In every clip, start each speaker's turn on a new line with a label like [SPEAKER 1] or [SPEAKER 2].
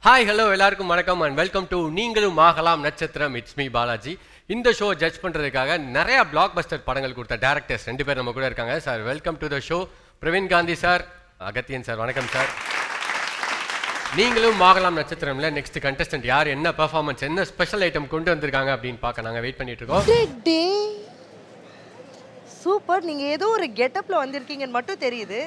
[SPEAKER 1] Hi hello எல்லாருக்கும் வணக்கம் and welcome to நீங்களும் ஆகலாம் நட்சத்திரம். It's me Balaji. இந்த ஷோ ஜட்ஜ் பண்ணுறதுக்காக நிறைய பிளாக் பஸ்டர் படங்கள் கொடுத்த டேரக்டர்ஸ் 2 பேர் நம்ம கூட இருக்காங்க. Sir welcome to the show. Praveen Gandhi sir, Agathiyan sir, வணக்கம் சார். நீங்களும் ஆகலாம் நட்சத்திரம்ல நெக்ஸ்ட் கண்டஸ்டன்ட் யார், என்ன பெர்ஃபார்மன்ஸ், என்ன ஸ்பெஷல் ஐட்டம் கொண்டு வந்திருக்காங்க அப்படின்னு பார்க்க நாங்கள் வெயிட் பண்ணிட்டு இருக்கோம்.
[SPEAKER 2] சூப்பர். நீங்க ஏதோ ஒரு கெட்டப்ல வந்திருக்கீங்கன்னு மட்டும் தெரியுது.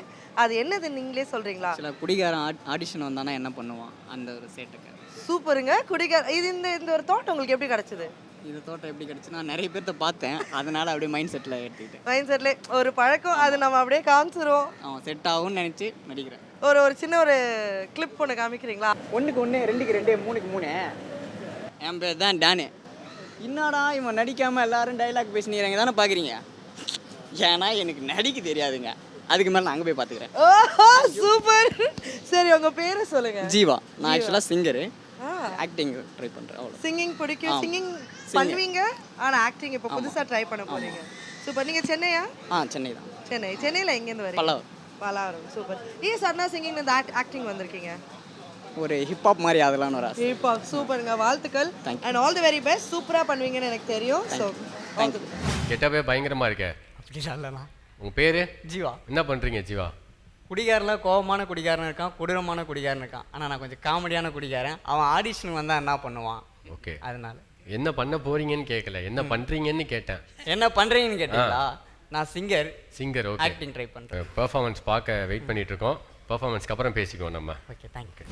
[SPEAKER 2] அது என்னது நீங்களே சொல்றீங்களா?
[SPEAKER 3] சில குடிகாரன் ஆடிஷன் வந்தானா என்ன பண்ணுவான் அந்த ஒரு சேட்டுக்கு.
[SPEAKER 2] சூப்பருங்க. குடிகார இது இந்த ஒரு தாட் உங்களுக்கு எப்படி கிடைச்சது?
[SPEAKER 3] இந்த தோட்டம் எப்படி கிடைச்சுன்னா நிறைய பேர்த்த பார்த்தேன், அதனால அப்படியே மைண்ட் செட்டில் ஏற்றிட்டேன்.
[SPEAKER 2] மைண்ட் செட்ல ஒரு பழக்கம், அது நம்ம அப்படியே காமிச்சிரும்.
[SPEAKER 3] அவன் செட் ஆகும்னு நினச்சி நடிக்கிறேன்.
[SPEAKER 2] ஒரு சின்ன ஒரு கிளிப் ஒன்று காமிக்கிறீங்களா?
[SPEAKER 3] 1க்கு 1 2க்கு 2 3க்கு 3. என் பேர் தான் டானு. என்னடா இவன் நடிக்காமல் எல்லாரும் டைலாக் பேசினீங்க தானே பார்க்குறீங்க. ஏன்னா எனக்கு நடிக்க தெரியாதுங்க, அதுக்கு மேலே நான் அங்கே போய் பார்த்துக்கிறேன்.
[SPEAKER 2] ஓஹோ சூப்பர். சரி உங்க பேரை சொல்லுங்க.
[SPEAKER 3] ஜீவா. நான் ஆக்சுவலாக சிங்கரு, ஆக்டிங் ட்ரை பண்ணுறேன். அவ்வளோ.
[SPEAKER 2] சிங்கிங் பிடிக்கும், சிங்கிங் பண்ணுவீங்க, ஆனால் ஆக்டிங் இப்போ புதுசாக ட்ரை பண்ண போறீங்க. சூப்பர். நீங்கள் சென்னையா?
[SPEAKER 3] சென்னை தான்.
[SPEAKER 2] சென்னையில் எங்கேருந்து வரீங்க?
[SPEAKER 3] பல்லாவரம்.
[SPEAKER 2] பல்லாவரம். சூப்பர். ஏன் சர்னா சிங்கிங் இந்த ஆக்டிங் வந்திருக்கீங்க?
[SPEAKER 3] ஒரு ஹிப்ஹாப் மாதிரி அதெல்லாம் ஒரு ஆசை.
[SPEAKER 2] ஹிப்ஹாப். சூப்பருங்க, வாழ்த்துக்கள். And all the very best. சூப்பராக பண்ணுவீங்கன்னு எனக்கு தெரியும். ஸோ
[SPEAKER 1] கெட்டவே பயங்கரமாக இருக்கே.
[SPEAKER 4] அப்படி சொல்லலாம்.
[SPEAKER 1] உங்கள் பேர்?
[SPEAKER 4] ஜீவா.
[SPEAKER 1] என்ன பண்ணுறீங்க ஜீவா?
[SPEAKER 4] குடிகாரில் கோபமான குடிகாரன் இருக்கான், கொடூரமான குடிகாரன் இருக்கான். ஆனால் நான் கொஞ்சம் காமெடியான குடிகாரன். அவன் ஆடிஷனுக்கு வந்தால் என்ன பண்ணுவான்?
[SPEAKER 1] ஓகே.
[SPEAKER 4] அதனால
[SPEAKER 1] என்ன பண்ண போறீங்கன்னு கேட்கல, என்ன பண்றீங்கன்னு கேட்டேன்.
[SPEAKER 4] என்ன பண்ணுறீங்கன்னு கேட்டீங்களா? நான் சிங்கர்.
[SPEAKER 1] ஓகே.
[SPEAKER 4] ஆக்டிங் ட்ரை பண்ணுறேன்.
[SPEAKER 1] பெர்ஃபார்மன்ஸ் பார்க்க வெயிட் பண்ணிட்டு இருக்கோம். பெர்ஃபார்மன்ஸ்க்கு அப்புறம் பேசிக்குவோம் நம்ம.
[SPEAKER 4] Okay, thank you.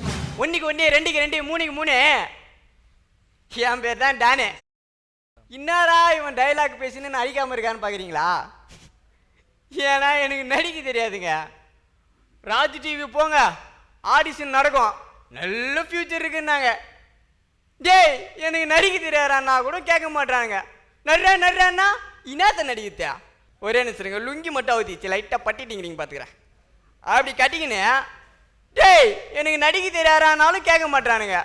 [SPEAKER 4] 1க்கு 1 2க்கு 2 3க்கு 3. என் பேர் தான் டானே. என்னடா இவன் டைலாக் பேசின்னு அழிக்காமல் இருக்கான்னு பார்க்குறீங்களா? ஏன்னா எனக்கு நடிக்க தெரியாதுங்க. ராஜ் டிவி போங்க, ஆடிஷன் நடக்கும், நல்ல ஃப்யூச்சர் இருக்குன்னாங்க. டேய் எனக்கு நடிக்க தெரியாதான்னா கூட கேட்க மாட்டானுங்க. நடுறான்னா இனாத்த நடிக்கத்தா ஒரே நினைச்சிருங்க. லுங்கி மட்டும் அவுத்திச்சு லைட்டாக பட்டிட்டிங்கிறீங்க பார்த்துக்கிறேன். அப்படி கட்டிக்கின்னு டேய் எனக்கு நடிக்க தெரியாதானாலும் கேட்க மாட்டானுங்க.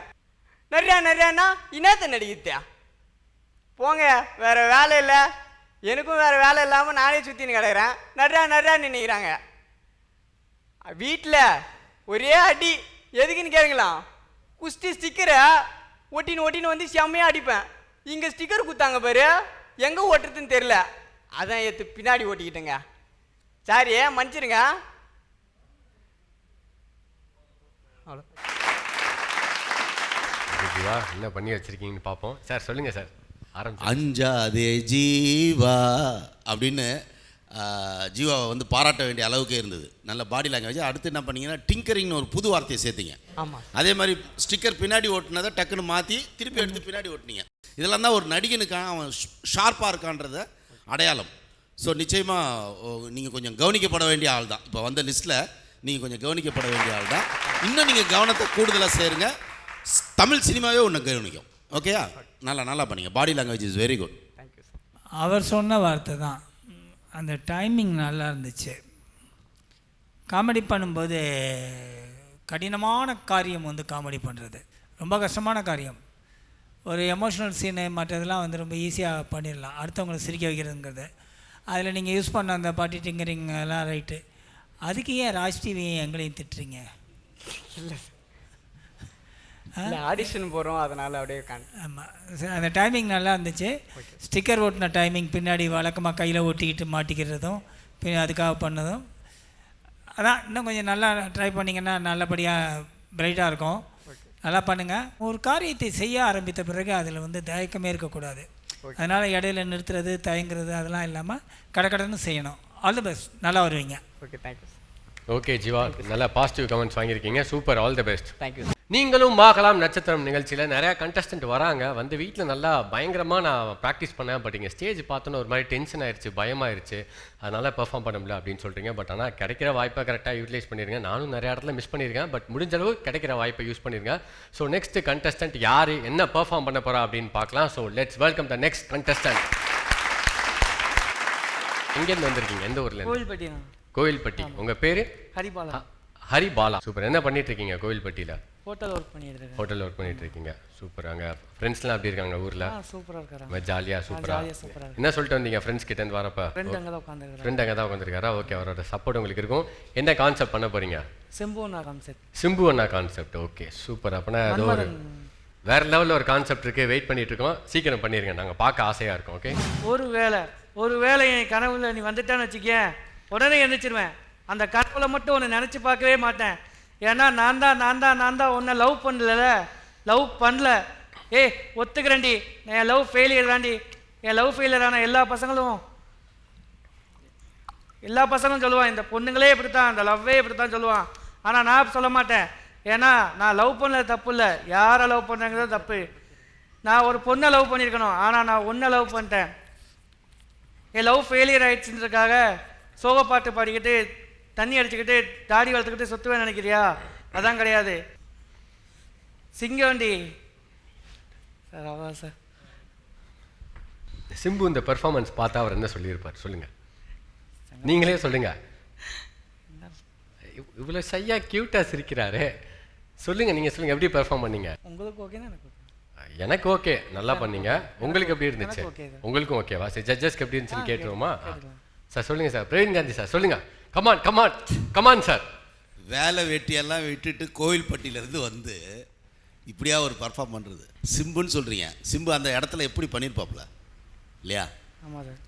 [SPEAKER 4] நடுறான்னா இனாத்த நடிக்கத்தா போங்க, வேறு வேலை இல்லை. எனக்கும் வேறு வேலை இல்லாமல் நானே சுற்றின்னு கிடக்கிறேன். நடுறான்னு நினைக்கிறாங்க. வீட்டில் ஒரே அடி. எதுக்குன்னு கேட்கலாம். குஸ்டி ஸ்டிக்கரை ஒட்டின்னு வந்து செம்மையாக அடிப்பேன். இங்கே ஸ்டிக்கர் குத்தாங்க பாரு, எங்கே ஓட்டுறதுன்னு தெரில, அதான் எடுத்து பின்னாடி ஓட்டிக்கிட்டேங்க. சாரி மன்னிச்சிருங்க. அவ்வளோ.
[SPEAKER 1] ஜீவா என்ன பண்ணி வச்சிருக்கீங்கன்னு பார்ப்போம். சார் சொல்லுங்கள் சார்.
[SPEAKER 5] அஞ்சாதே ஜீவா அப்படின்னு ஜீவாவை வந்து பாராட்ட வேண்டிய அளவுக்கே இருந்தது. நல்ல பாடி லாங்குவேஜ். அடுத்து என்ன பண்ணீங்கன்னா டிங்கரிங்னு ஒரு புது வார்த்தையை சேர்த்தீங்க.
[SPEAKER 4] ஆமாம்.
[SPEAKER 5] அதே மாதிரி ஸ்டிக்கர் பின்னாடி ஓட்டினதை டக்குன்னு மாற்றி திருப்பி எடுத்து பின்னாடி ஓட்டினீங்க. இதெல்லாம் தான் ஒரு நடிகனுக்கான அவன் ஷார்ப்பாக இருக்கான்றத அடையாளம். ஸோ நிச்சயமாக நீங்கள் கொஞ்சம் கவனிக்கப்பட வேண்டிய ஆள் தான். இப்போ வந்த லிஸ்ட்டில் நீங்கள் கொஞ்சம் கவனிக்கப்பட வேண்டிய ஆள் தான். இன்னும் நீங்கள் கவனத்தை கூடுதலாக சேருங்க. தமிழ் சினிமாவே ஒன்று கவனிக்கும். ஓகேயா? நல்லா பண்ணீங்க. Body language is very good.
[SPEAKER 4] Thank you sir.
[SPEAKER 6] அவர் சொன்ன வார்த்தை தான். அந்த டைமிங் நல்லா இருந்துச்சு. காமெடி பண்ணும்போது கடினமான காரியம் வந்து காமெடி பண்ணுறது ரொம்ப கஷ்டமான காரியம். ஒரு எமோஷ்னல் சீனு மற்றதெல்லாம் வந்து ரொம்ப ஈஸியாக பண்ணிடலாம், அடுத்தவங்களை சிரிக்க வைக்கிறதுங்கிறது. அதில் நீங்கள் யூஸ் பண்ண அந்த பாட்டி டிங்கரிங் எல்லாம் ரைட்டு. அதுக்கு ஏன் ராஜ் டிவி எங்களையும் திட்டுறீங்க?
[SPEAKER 4] இல்லை ஆடிஷன் போகிறோம், அதனால் அப்படியே
[SPEAKER 6] ஆமாம். அந்த டைமிங் நல்லா இருந்துச்சு. ஸ்டிக்கர் ஓட்டின டைமிங் பின்னாடி வழக்கமாக கையில் ஒட்டிக்கிட்டு மாட்டிக்கிறதும் அதுக்காக பண்ணதும் அதான். இன்னும் கொஞ்சம் நல்லா ட்ரை பண்ணிங்கன்னா நல்லபடியாக பிரைட்டாக இருக்கும். நல்லா பண்ணுங்கள். ஒரு காரியத்தை செய்ய ஆரம்பித்த பிறகு அதில் வந்து தயக்கமே இருக்கக்கூடாது. அதனால் இடையில நிறுத்துறது, தயங்குறது அதெல்லாம் இல்லாமல் கடன்னு செய்யணும். All the best. நல்லா வருவீங்க.
[SPEAKER 4] Okay, thank you.
[SPEAKER 1] ஓகே ஜீவா, நல்லா பாசிட்டிவ் கமெண்ட்ஸ் வாங்கியிருக்கீங்க. Super. All the best.
[SPEAKER 4] Thank you.
[SPEAKER 1] நீங்களும் ஆகலாம் நட்சத்திரம் நிகழ்ச்சியில் நிறையா கண்டஸ்டன்ட் வராங்க. வந்து வீட்டில் நல்லா பயங்கரமாக நான் ப்ராக்டிஸ் பண்ணேன், பட் இங்கே ஸ்டேஜ் பார்த்தோன்னு ஒரு மாதிரி டென்ஷன் ஆயிடுச்சு, பயமாயிருச்சு, அதனால் பெர்ஃபார்ம் பண்ண முடியல அப்படின்னு சொல்கிறீங்க. பட் ஆனால் கிடைக்கிற வாய்ப்பை கரெக்டாக யூட்டிலைஸ் பண்ணிடுங்க. நானும் நிறைய இடத்துல மிஸ் பண்ணியிருக்கேன், பட் முடிஞ்ச அளவு கிடைக்கிற வாய்ப்பை யூஸ் பண்ணிடுங்க. ஸோ நெக்ஸ்ட் கண்டஸ்டன்ட் யார், என்ன பெர்ஃபார்ம் பண்ண போகிறா அப்படின்னு பார்க்கலாம். So let's welcome the next contestant. எங்கேருந்து வந்திருக்கீங்க? எந்த ஊரில்?
[SPEAKER 4] கோவில்பட்டி.
[SPEAKER 1] கோவில்பட்டி. உங்கள் பேர்?
[SPEAKER 4] ஹரிபாலா.
[SPEAKER 1] ஹரிபாலா. சூப்பர். என்ன பண்ணிட்டு இருக்கீங்க கோவில்பட்டியில்?
[SPEAKER 4] ஹோட்டல் ஒர்க் பண்ணிட்டு.
[SPEAKER 1] ஹோட்டல் ஒர்க் பண்ணிட்டு இருக்கீங்க. சூப்பர். அங்கே ஃப்ரெண்ட்ஸ்லாம் எப்படி இருக்காங்க ஊரில்?
[SPEAKER 4] சூப்பராக இருக்காங்க.
[SPEAKER 1] ஜாலியாக சூப்பராக. என்ன சொல்லிட்டு வந்தீங்க ஃப்ரெண்ட்ஸ் கிட்ட இருந்து வரப்போ?
[SPEAKER 4] ஃப்ரெண்ட் அங்கே தான் உட்காந்துருக்காரு.
[SPEAKER 1] ஃப்ரெண்ட் அங்கே தான் உட்காந்துருக்காரா? ஓகே. அவரோட சப்போர்ட் உங்களுக்கு இருக்கும். என்ன கான்செப்ட் பண்ண போறீங்க?
[SPEAKER 7] சிம்பு நான் கான்செப்ட்.
[SPEAKER 1] சிம்பு அண்ணா கான்செப்ட். Okay super. அப்போனா ஏதோ ஒரு வேற லெவலில் ஒரு கான்செப்ட் இருக்குது, வெயிட் பண்ணிட்டு இருக்கோம். சீக்கிரம் பண்ணிடுங்க, நாங்கள் பார்க்க ஆசையாக இருக்கோம். ஓகே.
[SPEAKER 7] ஒரு வேளை என் கனவுல நீ வந்துட்டான்னு வச்சுக்கேன், உடனே எந்திரிச்சிருவேன். அந்த கனவுல மட்டும் உன்னை நினச்சி பார்க்கவே மாட்டேன். ஏன்னா நான் தான் உன்னை லவ் பண்ணல. ஏய் ஒத்துக்கிறேன்டி, என் லவ் ஃபெயிலியர் தாண்டி. என் லவ் ஃபெயிலியர் ஆன எல்லா பசங்களும் சொல்லுவான், இந்த பொண்ணுங்களே இப்படித்தான், இந்த லவ்வே இப்படித்தான் சொல்லுவான். ஆனால் நான் சொல்ல மாட்டேன். ஏன்னா நான் லவ் பண்ணது தப்பு இல்லை, யாரை லவ் பண்ணுறங்கிறது தப்பு. நான் ஒரு பொண்ணை லவ் பண்ணியிருக்கணும், ஆனால் நான் ஒன்றை லவ் பண்ணிட்டேன். என் லவ் ஃபெயிலியர் ஆயிடுச்சுன்றதுக்காக சோக பாட்டு பாடிக்கிட்டு தண்ணி அடிச்சுக்கிட்டு தாடி வளர்த்துக்கிட்டு சுற்றுவேன் நினைக்கிறியா? அதான் கிடையாது. சிங்கவண்டி சார், அவ்வளோ சார்.
[SPEAKER 1] சிம்பு இந்த பெர்ஃபார்மன்ஸ் பார்த்தா அவர் என்ன சொல்லியிருப்பார் சொல்லுங்க, நீங்களே சொல்லுங்க. இவ்வளோ சையா கியூட்டாக சிரிக்கிறாரு. சொல்லுங்க, நீங்கள் சொல்லுங்க, எப்படி பெர்ஃபார்ம் பண்ணீங்க?
[SPEAKER 7] உங்களுக்கு ஓகேனா?
[SPEAKER 1] எனக்கு ஓகே, நல்லா பண்ணீங்க. உங்களுக்கு எப்படி இருந்துச்சு? உங்களுக்கும் ஓகேவா? சரி, ஜட்ஜஸ்க்கு எப்படி இருந்துச்சுன்னு கேட்டுருவோமா? சார் சொல்லுங்க சார். பிரவீன் காந்தி சார் சொல்லுங்க. Come on sir.
[SPEAKER 5] வேலை வெட்டியெல்லாம் விட்டுட்டு கோவில்பட்டியிலேருந்து வந்து இப்படியா ஒரு பர்ஃபார்ம் பண்ணுறது? சிம்புன்னு சொல்கிறீங்க. சிம்பு அந்த இடத்துல எப்படி பண்ணியிருப்பாப்ல இல்லையா?
[SPEAKER 7] ஆமாம் சார்.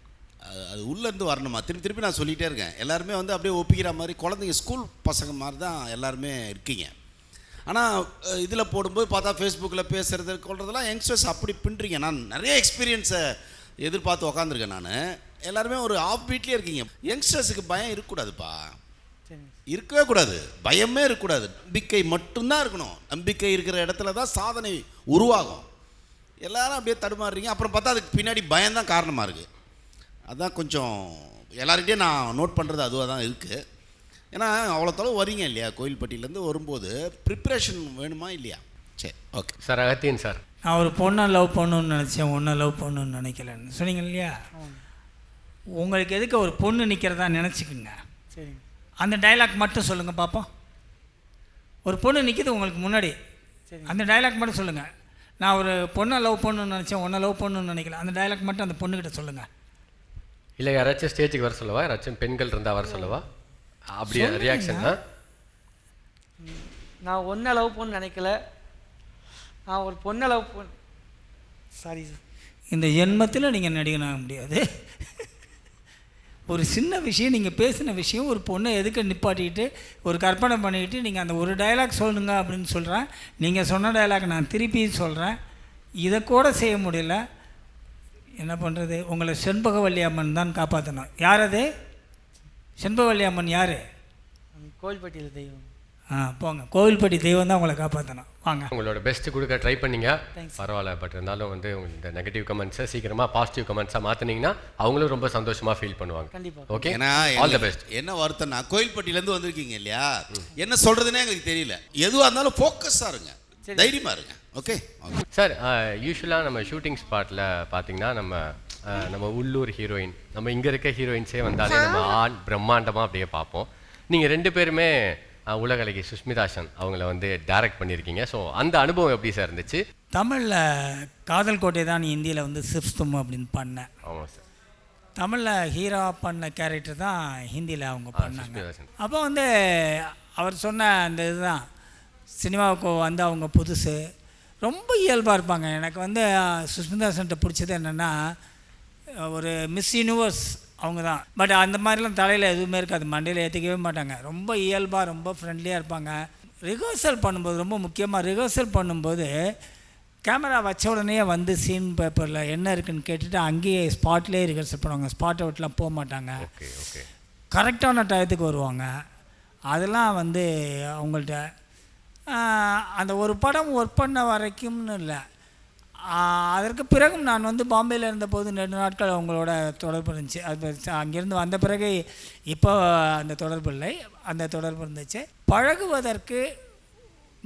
[SPEAKER 5] அது உள்ளேருந்து வரணுமா? திருப்பி நான் சொல்லிகிட்டே இருக்கேன். எல்லாருமே வந்து அப்படியே ஒப்பிக்கிற மாதிரி குழந்தைங்க, ஸ்கூல் பசங்க மாதிரி தான் எல்லாருமே இருக்கீங்க. ஆனால் இதில் போடும்போது பார்த்தா ஃபேஸ்புக்கில் பேசுகிறது கொள்றதெல்லாம் யங்ஸ்டர்ஸ் அப்படி பின்னுறீங்க. நான் நிறைய எக்ஸ்பீரியன்ஸை எதிர்பார்த்து உக்காந்துருக்கேன். நான் எல்லாருமே ஒரு ஆஃப் பீட்லேயே இருக்கீங்க. யங்ஸ்டர்ஸுக்கு பயம் இருக்கக்கூடாதுப்பா, இருக்கவே கூடாது. பயமே இருக்கக்கூடாது, நம்பிக்கை மட்டும்தான் இருக்கணும். நம்பிக்கை இருக்கிற இடத்துல தான் சாதனை உருவாகும். எல்லாரும் அப்படியே தடுமாறுறீங்க. அப்புறம் பார்த்தா அதுக்கு பின்னாடி பயம்தான் காரணமாக இருக்குது. அதுதான் கொஞ்சம் எல்லார்கிட்டையும் நான் நோட் பண்ணுறது அதுவாக தான் இருக்குது. ஏன்னா அவ்வளோ தொலைவு வரீங்க இல்லையா, கோயில்பட்டியிலேருந்து வரும்போது ப்ரிப்ரேஷன் வேணுமா இல்லையா? சரி, ஓகே
[SPEAKER 1] சார். அகத்தியன் சார்.
[SPEAKER 6] நான் ஒரு பொண்ணை லவ் பண்ணணுன்னு நினச்சேன், ஒன்றை லவ் பண்ணணுன்னு நினைக்கலன்னு சொன்னீங்க இல்லையா? உங்களுக்கு எதுக்கு ஒரு பொண்ணு நிற்கிறதா நினச்சிக்குங்க.
[SPEAKER 7] சரிங்க.
[SPEAKER 6] அந்த டைலாக் மட்டும் சொல்லுங்கள் பார்ப்போம். ஒரு பொண்ணு நிற்கிது உங்களுக்கு முன்னாடி, அந்த டைலாக் மட்டும் சொல்லுங்கள். நான் ஒரு பொண்ணை லவ் பண்ணணுன்னு நினச்சேன், ஒன்றை லவ் பண்ணணுன்னு நினைக்கல. அந்த டைலாக் மட்டும் அந்த பொண்ணுக்கிட்ட சொல்லுங்கள்.
[SPEAKER 1] இல்லை யாராச்சும் ஸ்டேஜுக்கு வர சொல்லவா? யாராச்சும் பெண்கள் இருந்தால் வர சொல்லவா? அப்படியே ரியாக்ஷன் தான்.
[SPEAKER 7] நான் ஒன்றை லவ் பண்ண நினைக்கல, நான் ஒரு பொண்ணை லவ் சாரி சார்.
[SPEAKER 6] இந்த ஜென்மத்தில் நீங்கள் நடிகனாக முடியாது. ஒரு சின்ன விஷயம், நீங்கள் பேசின விஷயம், ஒரு பொண்ணை எதுக்கு நிப்பாட்டிக்கிட்டு ஒரு கற்பனை பண்ணிக்கிட்டு நீங்கள் அந்த ஒரு டைலாக் சொல்லுங்க அப்படின்னு சொல்கிறேன். நீங்கள் சொன்ன டைலாக் நான் திருப்பி சொல்கிறேன். இதை கூட செய்ய முடியல, என்ன பண்ணுறது? உங்களை செண்பகவல்லி அம்மன் தான் காப்பாற்றணும். யார் அது? செண்பகவல்லி அம்மன் யார்?
[SPEAKER 7] கோவில்பட்டியில் தெய்வம்.
[SPEAKER 6] போங்க, கோவில்பட்டி தெய்வம் தான் உங்களை காப்பாற்றணும். வாங்க.
[SPEAKER 1] உங்களோட பெஸ்ட் கொடுக்க ட்ரை பண்ணீங்க, பரவாயில்ல. பட் இருந்தாலும் வந்து இந்த நெகட்டிவ் கமெண்ட்ஸை சீக்கிரமாக பாசிட்டிவ் கமெண்ட்ஸாக மாற்றினீங்கன்னா அவங்களும் ரொம்ப சந்தோஷமாக ஃபீல் பண்ணுவாங்க.
[SPEAKER 7] கண்டிப்பாக.
[SPEAKER 1] ஓகே,
[SPEAKER 5] ஏன்னா
[SPEAKER 1] ஆல் தி பெஸ்ட்.
[SPEAKER 5] என்ன வருத்தம்னா கோயில்பட்டியிலேருந்து வந்திருக்கீங்க இல்லையா, என்ன சொல்கிறதுனே எங்களுக்கு தெரியல. எதுவாக இருந்தாலும் ஃபோக்கஸாக இருங்க, தைரியமாக இருங்க. Okay
[SPEAKER 1] sir. யூஸ்வலாக நம்ம ஷூட்டிங் ஸ்பாட்டில் பார்த்தீங்கன்னா நம்ம உள்ளூர் ஹீரோயின், நம்ம இங்கே இருக்க ஹீரோயின்ஸே வந்தாலே நம்ம ஆண் பிரம்மாண்டமாக அப்படியே பார்ப்போம். நீங்கள் 2 பேருமே உலகழகி சுஷ்மிதா சென் அவங்கள வந்து டைரக்ட் பண்ணியிருக்கீங்க. ஸோ அந்த அனுபவம் எப்படி சார் இருந்துச்சு?
[SPEAKER 6] தமிழில் காதல் கோட்டை தான் ஹிந்தியில் வந்து சிப்ஸ்தும் அப்படின்னு பண்ணேன்.
[SPEAKER 1] ஆமாம் சார்.
[SPEAKER 6] தமிழில் ஹீரோ பண்ண கேரக்டர் தான் ஹிந்தியில் அவங்க பண்ணாங்க. அப்போ வந்து அவர் சொன்ன அந்த இதுதான், சினிமாவுக்கு வந்து அவங்க புதுசு, ரொம்ப இயல்பாக இருப்பாங்க. எனக்கு வந்து சுஷ்மிதா சென்ட்ட பிடிச்சது என்னென்னா, ஒரு மிஸ் யூனிவர்ஸ் அவங்க தான். பட் அந்த மாதிரிலாம் தலையில் எதுவுமே இருக்காது, மண்டையில் ஏற்றிக்கவே மாட்டாங்க. ரொம்ப இயல்பாக, ரொம்ப ஃப்ரெண்ட்லியாக இருப்பாங்க. ரிஹர்சல் பண்ணும்போது, ரொம்ப முக்கியமாக ரிஹர்சல் பண்ணும்போது கேமரா வச்ச உடனே வந்து சீன் பேப்பரில் என்ன இருக்குதுன்னு கேட்டுட்டு அங்கேயே ஸ்பாட்லேயே ரிஹர்சல் பண்ணுவாங்க. ஸ்பாட்டை விட்டுலாம் போக மாட்டாங்க. கரெக்டான டயத்துக்கு வருவாங்க. அதெல்லாம் வந்து அவங்கள்ட்ட அந்த ஒரு படம் ஒர்க் பண்ண வரைக்கும்னு இல்லை, அதற்கு பிறகும் நான் வந்து பாம்பேயில் இருந்தபோது 2 நாட்கள் அவங்களோட தொடர்பு இருந்துச்சு. அது அங்கேருந்து வந்த பிறகு இப்போ அந்த தொடர்பு இல்லை, அந்த தொடர்பு இருந்துச்சு. பழகுவதற்கு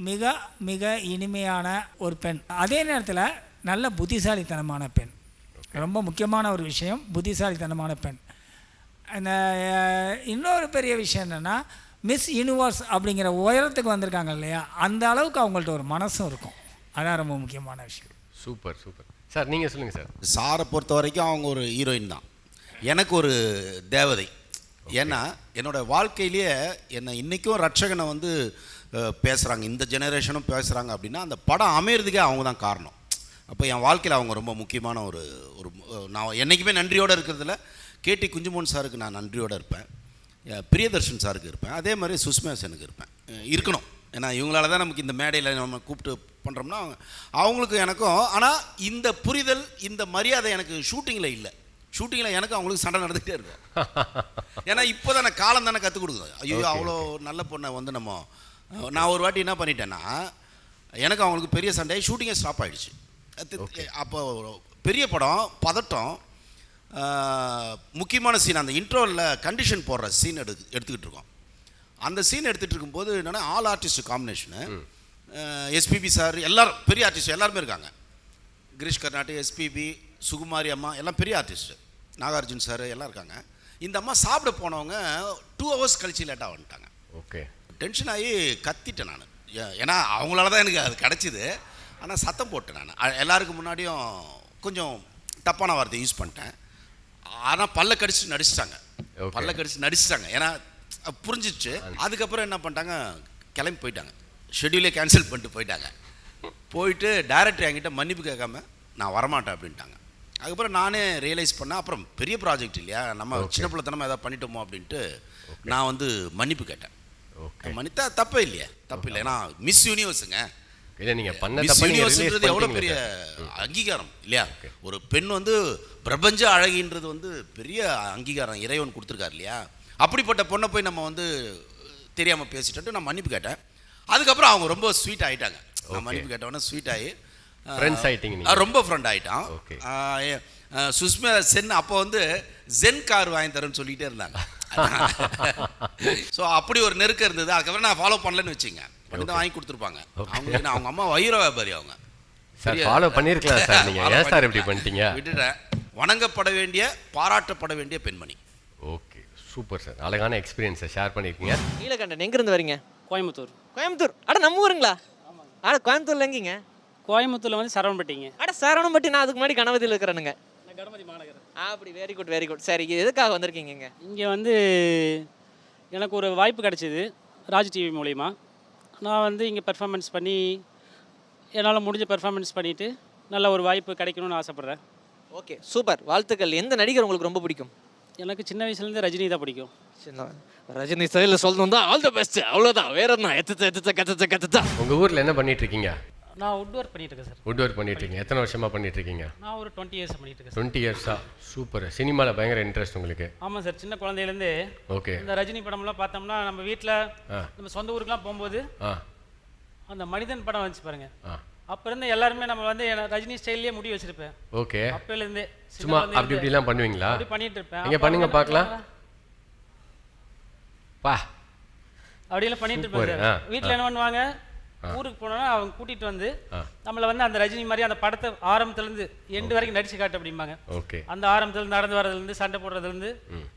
[SPEAKER 6] மிக மிக இனிமையான ஒரு பெண், அதே நேரத்தில் நல்ல புத்திசாலித்தனமான பெண். ரொம்ப முக்கியமான ஒரு விஷயம், புத்திசாலித்தனமான பெண். அந்த இன்னொரு பெரிய விஷயம் என்னென்னா, மிஸ் யூனிவர்ஸ் அப்படிங்கிற உயரத்துக்கு வந்திருக்காங்க இல்லையா, அந்த அளவுக்கு அவங்கள்ட்ட ஒரு மனசும் இருக்கும். அதான் ரொம்ப முக்கியமான விஷயம்.
[SPEAKER 1] Super super sir. நீங்கள் சொல்லுங்கள் சார்.
[SPEAKER 5] சாரை பொறுத்த வரைக்கும் அவங்க ஒரு ஹீரோயின் தான், எனக்கு ஒரு தேவதை. ஏன்னா என்னோட வாழ்க்கையிலேயே என்னை இன்றைக்கும் ரட்சகனை வந்து பேசுகிறாங்க, இந்த ஜெனரேஷனும் பேசுகிறாங்க அப்படின்னா அந்த படம் அமையிறதுக்கே அவங்க தான் காரணம். அப்போ என் வாழ்க்கையில் அவங்க ரொம்ப முக்கியமான ஒரு நான் என்றைக்குமே நன்றியோடு இருக்கிறதுல கேடி குஞ்சுமோன் சாருக்கு நான் நன்றியோடு இருப்பேன், பிரியதர்ஷன் சாருக்கு இருப்பேன், அதே மாதிரி சுஷ்மா செனுக்கு இருப்பேன், இருக்கணும். ஏன்னா இவங்களால தான் நமக்கு இந்த மேடையில் நம்ம கூப்பிட்டு பண்ணுறோம்னா அவங்களுக்கு எனக்கும். ஆனால் இந்த புரிதல், இந்த மரியாதை எனக்கு ஷூட்டிங்கில் இல்லை. ஷூட்டிங்கில் எனக்கு அவங்களுக்கு சண்டை நடந்துகிட்டே இருக்கும். ஏன்னா இப்போ தானே காலம் தானே கற்றுக் கொடுக்குது. ஐயோ அவ்வளோ நல்ல பொண்ணை வந்து நான் ஒரு வாட்டி என்ன பண்ணிட்டேன்னா, எனக்கு அவங்களுக்கு பெரிய சண்டை, ஷூட்டிங்கே ஸ்டாப் ஆகிடுச்சு. அப்போ பெரிய படம், பதட்டம், முக்கியமான சீன், அந்த இன்ட்ரோவில் கண்டிஷன் போடுற சீன் எடுத்துக்கிட்டு இருக்கோம். அந்த சீன் எடுத்துகிட்டு இருக்கும்போது என்னென்னா all artist combination, SPB sir எல்லோரும் பெரிய ஆர்டிஸ்ட் எல்லாருமே இருக்காங்க. கிரீஷ் கர்நாட்டி, எஸ்பிபி, சுகுமாரி அம்மா எல்லாம் பெரிய ஆர்டிஸ்ட்டு, நாகார்ஜுன் சார் எல்லாம் இருக்காங்க. இந்த அம்மா சாப்பிட போனவங்க 2 hours கழிச்சு லேட்டாக வந்துட்டாங்க.
[SPEAKER 1] ஓகே, டென்ஷன்
[SPEAKER 5] ஆகி கத்திட்டேன் நான். ஏன்னா அவங்களால தான் எனக்கு அது கிடச்சிது. ஆனால் சத்தம் போட்டேன் நான் எல்லாருக்கும் முன்னாடியும், கொஞ்சம் தப்பான வார்த்தை யூஸ் பண்ணிட்டேன். ஆனால் பல்ல கடிச்சு நடிச்சிட்டாங்க. ஏன்னா புரிஞ்சிச்சு. அதுக்கப்புறம் என்ன பண்ணிட்டாங்க, கிளம்பி போயிட்டாங்க, ஷெட்யூலே கேன்சல் பண்ணிட்டு போயிட்டு டைரக்டர் என்கிட்ட மன்னிப்பு கேட்காம நான் வரமாட்டேன் அப்படின்ட்டாங்க. அதுக்கப்புறம் நானே ரியலைஸ் பண்ணேன், அப்புறம் பெரிய ப்ராஜெக்ட் இல்லையா, நம்ம சின்ன பிள்ளைத்தனமாக எதாவது பண்ணிட்டோமோ அப்படின்ட்டு நான் வந்து மன்னிப்பு கேட்டேன். மன்னித்தா தப்பே இல்லையா, தப்பு இல்லை. ஏன்னா மிஸ் யூனிவர்ஸுங்க,
[SPEAKER 1] இல்லை நீங்கள் பண்ண
[SPEAKER 5] மிஸ் யூனிவர்ஸ்ன்றது எவ்வளோ பெரிய அங்கீகாரம் இல்லையா. ஒரு பெண் வந்து பிரபஞ்ச அழகின்றது வந்து பெரிய அங்கீகாரம் இறைவன் கொடுத்துருக்காரு இல்லையா. அப்படிப்பட்ட பொண்ணை போய் நம்ம வந்து தெரியாமல் பேசிட்டு நான் மன்னிப்பு கேட்டேன். அதுக்கப்புறம் அவங்க ரொம்ப ஸ்வீட் ஆகிட்டாங்க. நான் மன்னிப்பு கேட்டவொடனே ஸ்வீட் ஆகி
[SPEAKER 1] ஃப்ரெண்ட்ஸ் ஆகிட்டீங்க,
[SPEAKER 5] ரொம்ப ஃப்ரெண்ட் ஆகிட்டான். சுஷ்மா சென் அப்போ வந்து ஜென் கார் வாங்கி தரேன்னு சொல்லிகிட்டே இருந்தாங்க. ஸோ அப்படி ஒரு நெருக்கம் இருந்தது. அதுக்கப்புறம் நான் ஃபாலோ பண்ணலன்னு வச்சுங்க, பண்ணி வாங்கி கொடுத்துருப்பாங்க. அவங்க அம்மா வைர வியாபாரி, அவங்க
[SPEAKER 1] சார் ஃபாலோ பண்ணியிருக்கலாம் சார். நீங்கள் ஏன் சார் இப்படி பண்ணிட்டீங்க?
[SPEAKER 5] விட்டுட்டேன். வணங்கப்பட வேண்டிய, பாராட்டப்பட வேண்டிய பெண்மணி.
[SPEAKER 1] ஓகே, சூப்பர் சார், அழகான எக்ஸ்பீரியன்ஸை ஷேர் பண்ணியிருக்கீங்க.
[SPEAKER 8] நீலகண்டன் எங்கேருந்து வரீங்க?
[SPEAKER 9] கோயம்புத்தூர்.
[SPEAKER 8] கோயம்புத்தூர்? அட நம்ம ஊருங்களா? அட கோயம்புத்தூர்ல எங்கீங்க?
[SPEAKER 9] கோயம்புத்தூரில் வந்து சரவணப்பட்டிங்க.
[SPEAKER 8] அட சரவணம்பட்டி, நான் அதுக்கு முன்னாடி கணபதியில் இருக்கிறேனுங்க.
[SPEAKER 9] கணபதி மாநகர்.
[SPEAKER 8] அப்படி, வெரி குட் வெரி குட். சரி, எதுக்காக வந்திருக்கீங்க இங்கே?
[SPEAKER 9] இங்கே வந்து எனக்கு ஒரு வாய்ப்பு கிடச்சிது ராஜ் டிவி மூலிமா. நான் வந்து இங்கே பெர்ஃபார்மன்ஸ் பண்ணி என்னால் முடிஞ்ச பெர்ஃபார்மன்ஸ் பண்ணிவிட்டு நல்ல ஒரு வாய்ப்பு கிடைக்கணும்னு ஆசைப்பட்றேன்.
[SPEAKER 8] ஓகே, சூப்பர், வாழ்த்துக்கள். எந்த நடிகர் உங்களுக்கு ரொம்ப பிடிக்கும்?
[SPEAKER 9] எனக்கு சின்ன வயசுலேருந்து ரஜினி தான் பிடிக்கும்.
[SPEAKER 8] ரஜினி ஸ்டைலில் சொல்லணும் தான், ஆல் த பெஸ்ட், அவ்வளோதான், வேற என்ன. கத்துத்தா.
[SPEAKER 1] உங்கள் ஊரில் என்ன பண்ணிட்டு இருக்கீங்க?
[SPEAKER 9] நான் வுட் ஒர்க் பண்ணிட்டு இருக்கேன் சார்.
[SPEAKER 1] வுட் ஒர்க் பண்ணிட்டு இருக்கீங்க. எத்தனை வருஷமாக பண்ணிட்டு இருக்கீங்க?
[SPEAKER 9] நான் ஒரு 20 years பண்ணிட்டு இருக்கேன்.
[SPEAKER 1] 20 years-ஆ? சூப்பர். சினிமாவில் பயங்கர இன்ட்ரெஸ்ட் உங்களுக்கு?
[SPEAKER 9] ஆமாம் சார், சின்ன குழந்தையிலேருந்து.
[SPEAKER 1] ஓகே.
[SPEAKER 9] இந்த ரஜினி படம்லாம் பார்த்தோம்னா நம்ம வீட்டில் நம்ம சொந்த ஊருக்குலாம் போகும்போது அந்த மனிதன் படம் வந்துச்சு பாருங்க, அப்போ இருந்து எல்லாருமே நம்ம வந்து ரஜினி ஸ்டைல்லேயே முடி வச்சிருப்பேன்.
[SPEAKER 1] ஓகே.
[SPEAKER 9] அப்போலேருந்தே
[SPEAKER 1] சும்மா அப்படி இப்படிலாம் பண்ணுவீங்களா?
[SPEAKER 9] அப்படி பண்ணிட்டு இருப்பேன்.
[SPEAKER 1] நீங்கள் பண்ணுங்க பார்க்கலாம். பா
[SPEAKER 9] அப்படியெல்லாம் பண்ணிட்டு இருப்பேன் சார். வீட்டில் என்ன பண்ணுவாங்க, ஊருக்கு போனோன்னா அவங்க கூட்டிகிட்டு வந்து நம்மளை வந்து அந்த ரஜினி மாதிரி அந்த படத்தை ஆரம்பத்துலேருந்து எண்டு வரைக்கும் நடிச்சு காட்டு அப்படிம்பாங்க.
[SPEAKER 1] ஓகே.
[SPEAKER 9] அந்த ஆரம்பத்துலேருந்து நடந்து வரதுலேருந்து சண்டை போடுறதுலேருந்து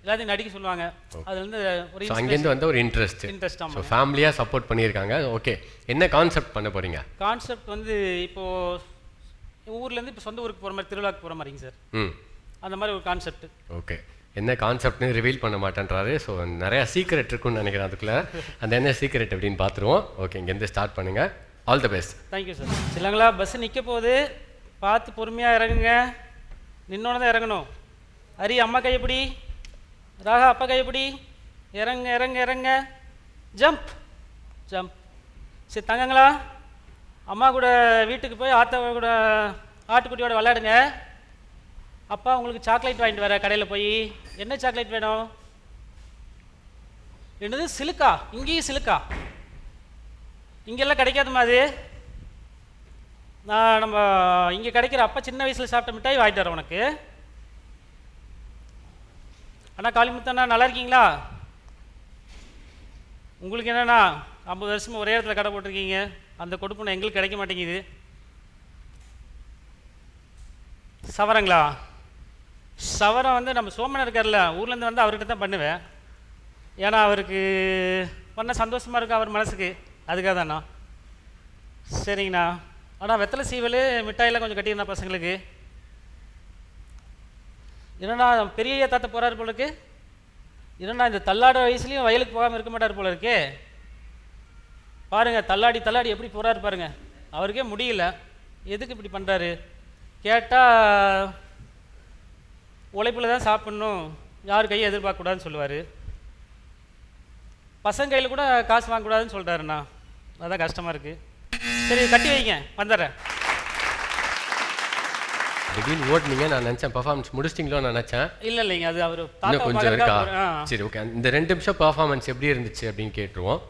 [SPEAKER 9] எல்லாத்தையும் நடிக்க சொல்லுவாங்க. அதுலேருந்து ஒரு
[SPEAKER 1] அங்கேருந்து வந்து ஒரு இன்ட்ரெஸ்ட்.
[SPEAKER 9] ஆமாம்,
[SPEAKER 1] ஃபேமிலியாக சப்போர்ட் பண்ணியிருக்காங்க. ஓகே, என்ன கான்செப்ட் பண்ண போகிறீங்க?
[SPEAKER 9] கான்செப்ட் வந்து இப்போது ஊர்லேருந்து இப்போ சொந்த ஊருக்கு போகிற மாதிரி, திருவிழாக்கு போகிற மாதிரிங்க சார். அந்த மாதிரி ஒரு கான்செப்ட்.
[SPEAKER 1] ஓகே, என்ன கான்செப்ட்னு ரிவீல் பண்ண மாட்டேன்றாரு. ஸோ நிறையா சீக்ரெட் இருக்குன்னு நினைக்கிறேன் அதுக்குள்ளே. அந்த என்ன சீக்ரெட் அப்படின்னு பார்த்துருவோம். ஓகே, இங்கேருந்து ஸ்டார்ட் பண்ணுங்கள். All the best.
[SPEAKER 9] Thank you sir. இல்லைங்களா, பஸ்ஸு நிற்க போகுது, பார்த்து பொறுமையாக இறங்குங்க. நின்னோட தான் இறங்கணும். ஹரி அம்மா கையப்படி, ராகா அப்பா கையப்படி, இறங்க இறங்க இறங்க, ஜம்ப் ஜம்ப். சரி தங்கங்களா, அம்மா கூட வீட்டுக்கு போய் ஆத்தா கூட ஆட்டுக்குட்டியோட விளையாடுங்க. அப்பா உங்களுக்கு சாக்லேட் வாங்கிட்டு வர கடையில் போய். என்ன சாக்லேட் வேணும்? என்னது, சிலுக்கா? இங்கேயும் சிலுக்கா? இங்கெல்லாம் கிடைக்காதுமா அது. நம்ம இங்கே கிடைக்கிற அப்பா சின்ன வயசில் சாப்பிட்ட மிட்டாய் வாங்கிட்டு வரேன் உனக்கு. அண்ணா காளிமுத்தண்ணா, நல்லா இருக்கீங்களா? உங்களுக்கு என்னண்ணா 50 வருஷமாக ஒரே இடத்துல கடை போட்டிருக்கீங்க, அந்த கொடுப்புண்ணா எங்களுக்கு கிடைக்க மாட்டேங்குது. சவரங்களா? சவரம் வந்து நம்ம சோமன் இருக்கார்ல, ஊர்லேருந்து வந்து அவர்கிட்ட தான் பண்ணுவேன். ஏன்னா அவருக்கு பண்ண சந்தோஷமாக இருக்கும் அவர் மனசுக்கு, அதுக்காக தாண்ணா. சரிங்கண்ணா. ஆனால் வெத்தலை சீவல் மிட்டாயெல்லாம் கொஞ்சம் கட்டியிருந்தா பசங்களுக்கு. என்னண்ணா பெரிய தாத்தா போகிறாரு போலுக்கு, இல்லைன்னா இந்த தள்ளாடுற வயசுலேயும் வயலுக்கு போகாமல் இருக்க மாட்டார் போல இருக்கே. பாருங்கள் தள்ளாடி எப்படி போகிறாரு பாருங்க. அவருக்கே முடியல, எதுக்கு இப்படி பண்ணுறாரு கேட்டால் உழைப்பில் தான் சாப்பிட்ணும், யார் கையை எதிர்பார்க்கக்கூடாதுன்னு சொல்லுவார். பசங்க கையில் கூட காசு வாங்கக்கூடாதுன்னு சொல்கிறாருண்ணா. அதான் கஷ்டமாக இருக்குது. சரி கட்டி வைங்க, வந்துடுறேன்.
[SPEAKER 1] திடீர்னு ஓட்டுனீங்க, நான் நினச்சேன் பர்ஃபார்மன்ஸ் முடிச்சிட்டிங்களோ நான் நினச்சேன்.
[SPEAKER 9] இல்லைங்க, அது அவர்
[SPEAKER 1] இன்னும் கொஞ்சம் இருக்கா? சரி ஓகே, இந்த 2 நிமிஷம் பர்ஃபார்மன்ஸ் எப்படி இருந்துச்சு அப்படின்னு கேட்டுருவோம்.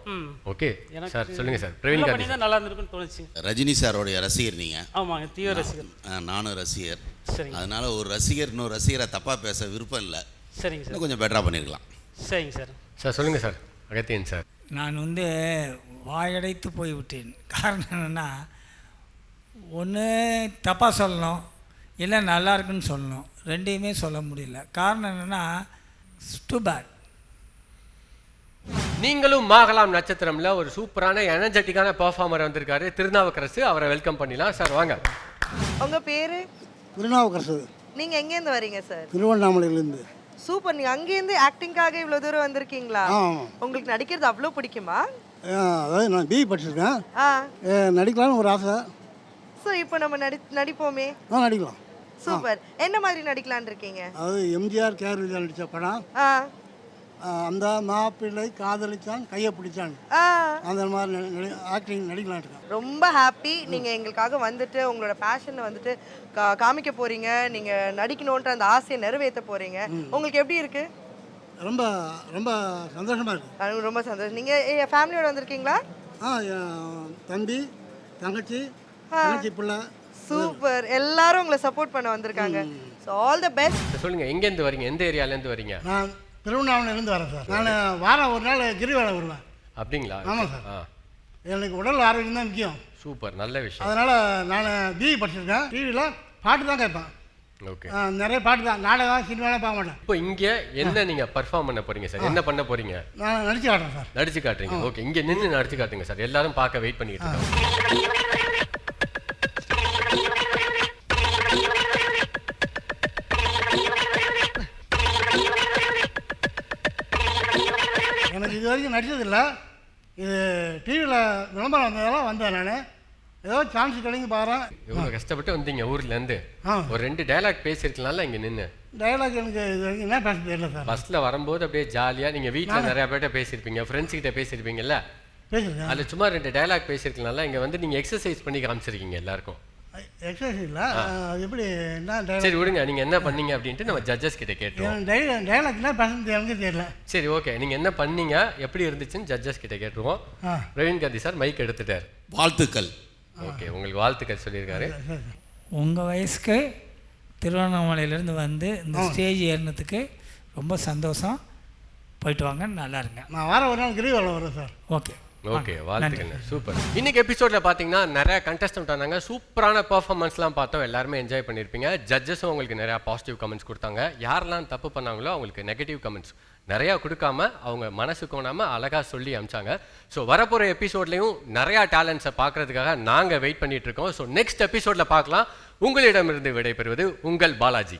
[SPEAKER 1] ஓகே சார், சொல்லுங்கள் சார். பிரவீன் காந்தி
[SPEAKER 9] தான் நல்லா இருந்திருக்குன்னு தோணுச்சு.
[SPEAKER 5] ரஜினி சாரோடைய ரசிகர் நீங்கள்?
[SPEAKER 9] ஆமாங்க, தீவிர ரசிகர்.
[SPEAKER 5] நானும் ரசிகர்.
[SPEAKER 9] சரிங்க.
[SPEAKER 5] அதனால ஒரு ரசிகர் இன்னொரு ரசிகரை தப்பாக பேச விருப்பம் இல்லை.
[SPEAKER 9] சரிங்க சார்,
[SPEAKER 5] இன்னும் கொஞ்சம் பெட்டராக பண்ணியிருக்கலாம்.
[SPEAKER 9] சரிங்க சார்.
[SPEAKER 1] சார் சொல்லுங்கள் சார். அகத்தியன் சார்.
[SPEAKER 6] நான் வாயடைத்து போய்விட்டேன். காரணம் என்னென்னா, ஒன்று தப்பாக சொல்லணும், இல்லை நல்லா இருக்குன்னு சொல்லணும், ரெண்டையுமே சொல்ல முடியல. காரணம் என்னென்னா, டூ பேட்.
[SPEAKER 1] நீங்களும் மாகலாம் நட்சத்திரம்ல ஒரு சூப்பரான எனர்ஜெட்டிக்கான பெர்ஃபார்மர் வந்திருக்காரு, திருநாவுக்கரசு. அவரை வெல்கம் பண்ணிடலாம் சார். வாங்க.
[SPEAKER 2] உங்க பேரு?
[SPEAKER 10] திருநாவுக்கரசு.
[SPEAKER 2] நீங்க எங்கேருந்து வரீங்க சார்?
[SPEAKER 10] திருவண்ணாமலையிலேருந்து.
[SPEAKER 2] சூப்பர். நீங்க அங்கேருந்து ஆக்டிங்காக இவ்வளவு தூரம் வந்திருக்கீங்களா?
[SPEAKER 10] ஆமாம்.
[SPEAKER 2] உங்களுக்கு நடிக்கிறது அவ்வளோ பிடிக்குமா?
[SPEAKER 10] அதாவது நான் பிஇ படிச்சிருக்கேன்.
[SPEAKER 2] ஆ.
[SPEAKER 10] நடிக்கலாம்னு ஒரு ஆசை.
[SPEAKER 2] ஸோ இப்போ நம்ம நடிப்போமே.
[SPEAKER 10] நடிக்கலாம்.
[SPEAKER 2] சூப்பர். என்ன மாதிரி நடிக்கலான்னு இருக்கீங்க?
[SPEAKER 10] அதாவது எம்ஜிஆர் கேஆர் விஜயா நடித்த படம். அந்த மாப்பிள்ளை காதலிச்சான் கையை பிடிச்சான், அந்த மாதிரி ஆக்டிங் நடிக்கலாம் இருக்கேன்.
[SPEAKER 2] ரொம்ப ஹாப்பி. நீங்கள் எங்களுக்காக வந்துட்டு உங்களோட பேஷனை வந்துட்டு காமிக்க போகிறீங்க. நீங்கள் நடிக்கணுன்ற அந்த ஆசையை நிறைவேற்ற போகிறீங்க. உங்களுக்கு எப்படி இருக்கு?
[SPEAKER 10] ரொம்ப ரொம்ப சந்தோஷமாக இருக்குது.
[SPEAKER 2] எனக்கு ரொம்ப சந்தோஷம். நீங்கள் ஃபேமிலியோட வந்திருக்கீங்களா?
[SPEAKER 10] தம்பி, தங்கச்சி பிள்ளை.
[SPEAKER 2] சூப்பர். எல்லாரும் உங்களை சப்போர்ட் பண்ண வந்திருக்காங்க. So all the best.
[SPEAKER 1] சொல்லுங்கள், எங்கேருந்து வரீங்க, எந்த ஏரியாலேருந்து வரீங்க?
[SPEAKER 10] நான் திருவண்ணாமலையிலேருந்து வரேன் சார். நான் வாரம் ஒரு நாள் கிரிவலம் வருவேன்.
[SPEAKER 1] அப்படிங்களா?
[SPEAKER 10] ஆமாம் சார். எனக்கு உடல் ஆரோக்கியம் தான் முக்கியம்.
[SPEAKER 1] சூப்பர், நல்ல விஷயம்.
[SPEAKER 10] அதனால் நான் பிஇ படிச்சிருக்கேன். டிவியில் பாட்டு தான் கேட்பேன்.
[SPEAKER 1] ஓகே.
[SPEAKER 10] நிறைய பாட்டு தான், நாடகம் சினிமாலாம் பார்க்க மாட்டேன்.
[SPEAKER 1] இப்போ இங்கே என்ன நீங்கள் பர்ஃபார்ம் பண்ண போகிறீங்க சார்? என்ன பண்ண போகிறீங்க?
[SPEAKER 10] நான் நடிச்சு காட்டுறேன் சார்.
[SPEAKER 1] நடிச்சு காட்டுறீங்க. ஓகே, இங்கே நின்று நடிச்சு காட்டுங்க சார். எல்லாரும் பார்க்க வெயிட் பண்ணிட்டு இருக்காங்க.
[SPEAKER 10] எனக்கு இது வரைக்கும் நடிச்சதில்லை. இது டிவியில் விளம்பரம் வந்ததெல்லாம் வந்தேன். நான் ஏதோ சான்ஸ் கிடைங்க பாருறேன்.
[SPEAKER 1] இவ்வளோ கஷ்டப்பட்டு வந்தீங்க ஊர்லேருந்து. ஒரு 2 டைலாக் பேசியிருக்கலாம்ல இங்கே நின்று.
[SPEAKER 10] டைலாக் எனக்கு இது வரைக்கும் என்ன பேச தெரியல சார்.
[SPEAKER 1] பஸ்ஸில் வரும்போது அப்படியே ஜாலியாக நீங்கள் வீட்டில் நிறையா பேர்கிட்ட பேசியிருப்பீங்க, ஃப்ரெண்ட்ஸ் கிட்ட பேசியிருப்பீங்கல்ல,
[SPEAKER 10] பேசியிருக்கேன்.
[SPEAKER 1] அதில் சும்மா 2 டைலாக் பேசியிருக்கலாம்ல. இங்கே வந்து நீங்கள் எக்ஸசைஸ் பண்ணி காமிச்சிருக்கீங்க எல்லாருக்கும்.
[SPEAKER 10] எக்ஸசைஸ் இல்லை, எப்படி என்ன டைலாக்?
[SPEAKER 1] சரி விடுங்க, நீங்கள் என்ன பண்ணீங்க அப்படின்ட்டு நம்ம ஜட்ஜஸ் கிட்ட கேட்டுருவோம்.
[SPEAKER 10] டைலாக் என்ன பேசுறது எனக்கு தெரியல.
[SPEAKER 1] சரி ஓகே, நீங்கள் என்ன பண்ணீங்க, எப்படி இருந்துச்சுன்னு ஜட்ஜஸ் கிட்ட கேட்டுருவோம். பிரவீன் காந்தி சார் மைக் எடுத்துட்டார்.
[SPEAKER 5] வாழ்த்துக்கள்.
[SPEAKER 1] ஓகே, உங்களுக்கு வாழ்த்துக்கள் சொல்லியிருக்காரு.
[SPEAKER 6] உங்கள் வயசுக்கு திருவண்ணாமலையிலேருந்து வந்து இந்த ஸ்டேஜ் ஏறினதுக்கு ரொம்ப சந்தோஷம். போயிட்டு வாங்க, நல்லா இருங்க.
[SPEAKER 10] நான் வாரம் ஒரு நாள் கிரிவலம் வரேன் சார்.
[SPEAKER 6] ஓகே
[SPEAKER 1] ஓகே, வாழ்த்துக்கள். சூப்பர். இன்னைக்கு எபிசோடில் பார்த்தீங்கன்னா நிறைய கண்டஸ்டன்ட் வந்தாங்க. சூப்பரான பர்ஃபார்மன்ஸ்லாம் பார்த்தோம். எல்லாருமே என்ஜாய் பண்ணியிருப்பீங்க. ஜட்ஜஸும் உங்களுக்கு நிறையா பாசிட்டிவ் கமெண்ட்ஸ் கொடுத்தாங்க. யாரெல்லாம் தப்பு பண்ணாங்களோ அவங்களுக்கு நெகட்டிவ் கமெண்ட்ஸ் நிறையா கொடுக்காம அவங்க மனசு கோணாமல் அழகாக சொல்லி அமிச்சாங்க. ஸோ வரப்போகிற எபிசோட்லேயும் நிறையா டேலண்ட்ஸை பார்க்குறதுக்காக நாங்கள் வெயிட் பண்ணிட்டு இருக்கோம். ஸோ நெக்ஸ்ட் எபிசோடில் பார்க்கலாம். உங்களிடமிருந்து விடைபெறுவது உங்கள் பாலாஜி.